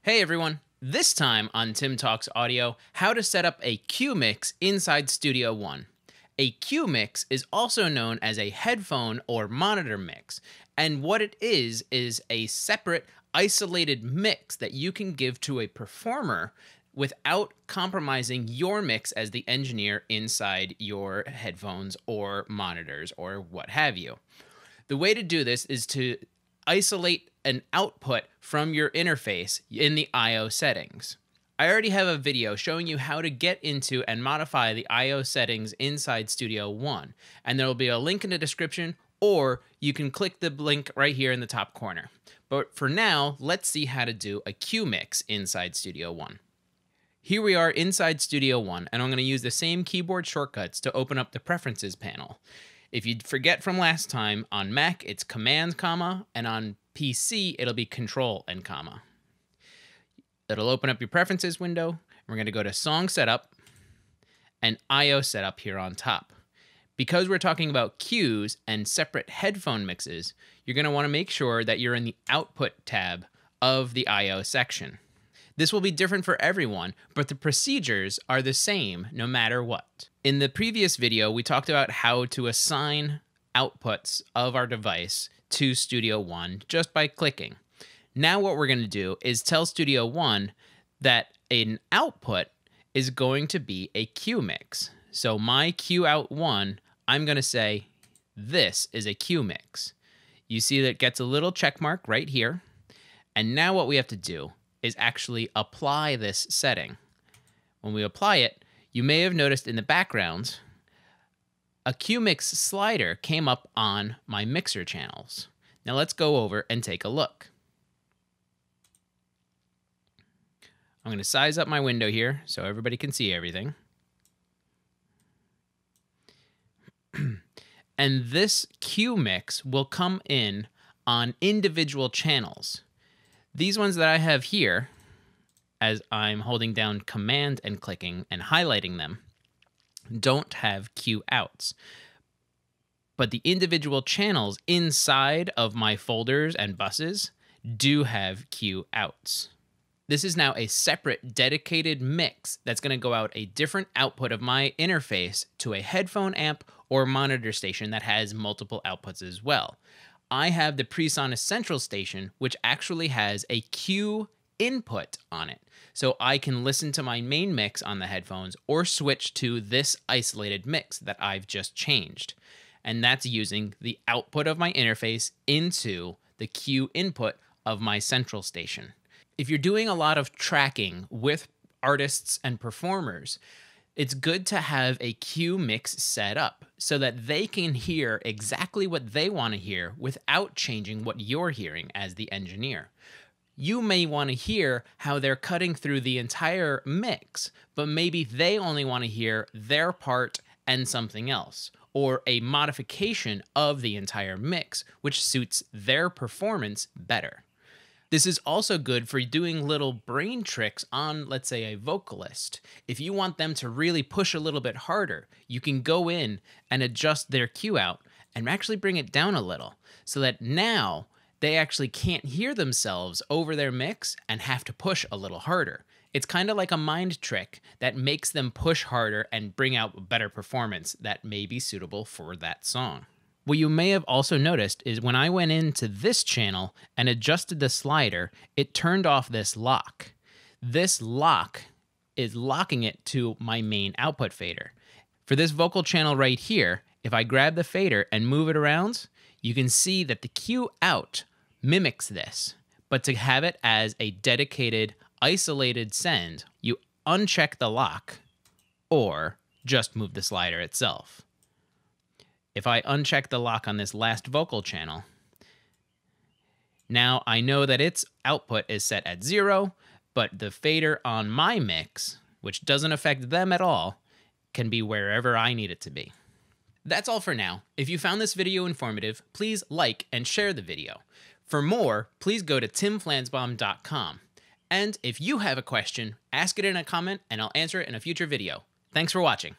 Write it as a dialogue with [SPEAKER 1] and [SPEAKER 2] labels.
[SPEAKER 1] Hey everyone! This time on Tim Talks Audio, how to set up a Q Mix inside Studio One. A Q Mix is also known as a headphone or monitor mix, and what it is a separate, isolated mix that you can give to a performer without compromising your mix as the engineer inside your headphones or monitors or what have you. The way to do this is to isolate an output from your interface in the I/O settings. I already have a video showing you how to get into and modify the I/O settings inside Studio One, and there will be a link in the description, or you can click the link right here in the top corner. But for now, let's see how to do a Q Mix inside Studio One. Here we are inside Studio One, and I'm going to use the same keyboard shortcuts to open up the Preferences panel. If you forget from last time, on Mac it's Command, comma, and on PC it'll be Control and comma. It'll open up your Preferences window. We're going to go to Song Setup and I/O Setup here on top. Because we're talking about cues and separate headphone mixes, you're going to want to make sure that you're in the Output tab of the I/O section. This will be different for everyone, but the procedures are the same no matter what. In the previous video, we talked about how to assign outputs of our device to Studio One just by clicking. Now what we're going to do is tell Studio One that an output is going to be a Q mix. So my Q out 1, I'm going to say this is a Q mix. You see that it gets a little check mark right here. And now what we have to do is actually apply this setting. When we apply it, you may have noticed in the background, a Q Mix slider came up on my mixer channels. Now let's go over and take a look. I'm going to size up my window here so everybody can see everything. And this Q Mix will come in on individual channels. These ones that I have here, as I'm holding down Command and clicking and highlighting them, don't have Q outs. But the individual channels inside of my folders and buses do have Q outs. This is now a separate dedicated mix that's going to go out a different output of my interface to a headphone amp or monitor station that has multiple outputs as well. I have the PreSonus Central station, which actually has a Q input on it. So I can listen to my main mix on the headphones or switch to this isolated mix that I've just changed. And that's using the output of my interface into the Q input of my central station. If you're doing a lot of tracking with artists and performers, it's good to have a Q mix set up so that they can hear exactly what they want to hear without changing what you're hearing as the engineer. You may want to hear how they're cutting through the entire mix, but maybe they only want to hear their part and something else, or a modification of the entire mix, which suits their performance better. This is also good for doing little brain tricks on, let's say, a vocalist. If you want them to really push a little bit harder, you can go in and adjust their Q out and actually bring it down a little so that now they actually can't hear themselves over their mix and have to push a little harder. It's kind of like a mind trick that makes them push harder and bring out better performance that may be suitable for that song. What you may have also noticed is when I went into this channel and adjusted the slider, it turned off this lock. This lock is locking it to my main output fader. For this vocal channel right here, if I grab the fader and move it around, you can see that the Q out mimics this. But to have it as a dedicated, isolated send, you uncheck the lock or just move the slider itself. If I uncheck the lock on this last vocal channel, now I know that its output is set at 0, but the fader on my mix, which doesn't affect them at all, can be wherever I need it to be. That's all for now. If you found this video informative, please like and share the video. For more, please go to timflansbaum.com. And if you have a question, ask it in a comment and I'll answer it in a future video. Thanks for watching.